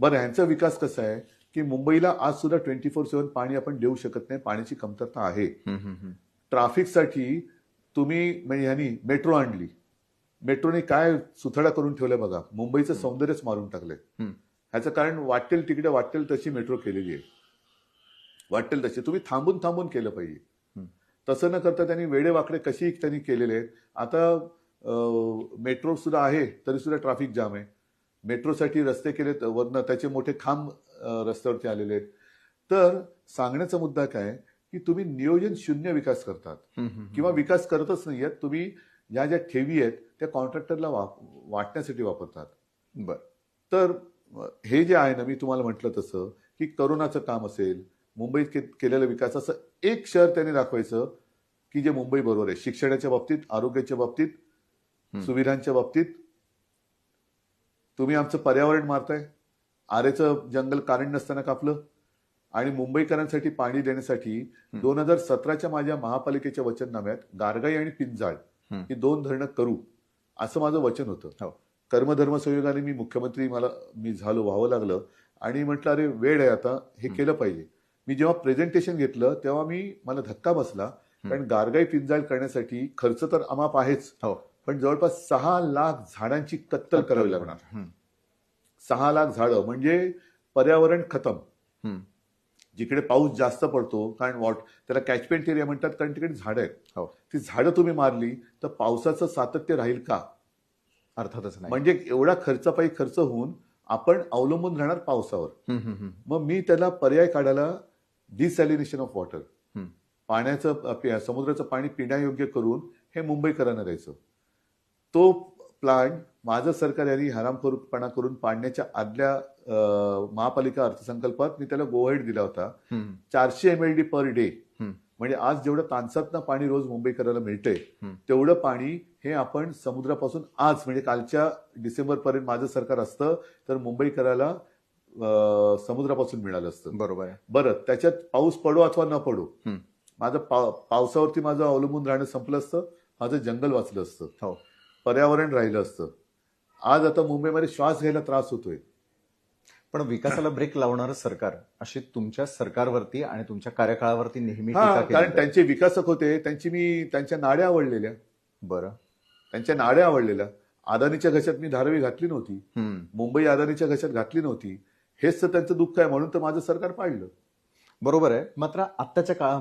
बरं, ह्यांचा विकास कसा आहे की मुंबईला आज सुद्धा 24/7 पाणी आपण देऊ शकत नाही, पाण्याची कमतरता आहे. ट्रॅफिकसाठी तुम्ही म्हणजे ह्यांनी मेट्रो आणली, मेट्रोने काय सुथडा करून ठेवलाय बघा, मुंबईचं सौंदर्यच मारून टाकलंय. ह्याचं कारण वाटेल तिकडे वाटेल तशी मेट्रो केलेली आहे, वाटेल तशी. तुम्ही थांबून थांबून केलं पाहिजे. तसं न करता त्यांनी वेडेवाकडे कशी त्यांनी केलेले आहेत. आता मेट्रो सुद्धा आहे तरी सुद्धा ट्रॅफिक जाम आहे. मेट्रोसाठी रस्ते केलेत वरनं, त्याचे मोठे खांब रस्त्यावरती आलेले आहेत. तर सांगण्याचा मुद्दा काय की तुम्ही नियोजन शून्य विकास करतात किंवा विकास करतच नाहीयेत. तुम्ही ज्या ज्या ठेवी आहेत त्या कॉन्ट्रॅक्टरला वाटण्यासाठी वापरतात. बर, तर हे जे आहे ना, मी तुम्हाला म्हटलं तसं की करोनाचं काम असेल, मुंबईत केलेलं विकास, असं एक शहर त्यांनी दाखवायचं की जे मुंबई बरोबर आहे. शिक्षणाच्या बाबतीत, आरोग्याच्या बाबतीत, सुविधांच्या बाबतीत. तुम्ही आमचं पर्यावरण मारताय. आरेचं जंगल कारण नसताना कापलं. आणि मुंबईकरांसाठी पाणी देण्यासाठी 2017च्या माझ्या महापालिकेच्या वचननाम्यात गारगाई आणि पिंजाळ ही 2 धरणं करू असं माझं वचन होतं. कर्मधर्म संयोगाने मी मुख्यमंत्री मी झालो, व्हावं लागलं आणि म्हटलं अरे वेळ आहे आता, हे केलं पाहिजे. मी जेव्हा प्रेझेंटेशन घेतलं तेव्हा मला धक्का बसला, कारण गारगाई पिंजाळ करण्यासाठी खर्च तर अमाप आहेच, पण जवळपास 6 लाख झाडांची कत्तल करावी लागणार. 6 लाख झाडं म्हणजे पर्यावरण खतम. जिकडे पाऊस जास्त पडतो, कारण त्याला कॅचमेंट एरिया म्हणतात, कारण तिकडे झाडं आहेत. ती झाडं तुम्ही मारली तर पावसाचं सातत्य राहील का? अर्थातच नाही. म्हणजे एवढा खर्चापायी खर्च होऊन आपण अवलंबून राहणार पावसावर. मग मी त्याला पर्याय काढायला डिसॅलिनेशन ऑफ वॉटर, पाण्याचं, समुद्राचं पाणी पिण्यायोग्य करून हे मुंबईकरांना द्यायचं. तो प्लांट माझं सरकार यांनी हरामखोरपणा करून पाडण्याच्या आदल्या महापालिका अर्थसंकल्पात मी त्याला गो अहेड दिला होता. 400 MLD पर डे, म्हणजे आज जेवढं तानसातनं पाणी रोज मुंबईकराला मिळतंय तेवढं पाणी हे आपण समुद्रापासून आज म्हणजे कालच्या डिसेंबरपर्यंत माझं सरकार असतं तर मुंबईकराला समुद्रापासून मिळालं असतं. बरोबर आहे. बरं, त्याच्यात पाऊस पडो अथवा न पडो, माझं पावसावरती माझं अवलंबून राहणं संपलं असतं, माझं जंगल वाचलं असतं, पर्यावरण राहिलं असतं. आज आता मुंबईमध्ये श्वास घ्यायला त्रास होतोय. पण विकासाला ब्रेक लावणारं सरकार अशी तुमच्या सरकारवरती आणि तुमच्या कार्यकाळावरती नेहमी टीका केली कारण त्यांचे विकासक होते, त्यांच्या नाड्या आवडलेल्या. बरं, त्यांच्या नाड्या आवडलेल्या. अदानीच्या घशात मी धारावी घातली नव्हती, मुंबई अदानीच्या घशात घातली नव्हती. हेच तर त्यांचं दुःख आहे, म्हणून तर माझं सरकार पाडलं. बरोबर आहे. मात्र आत्ताच्या काळात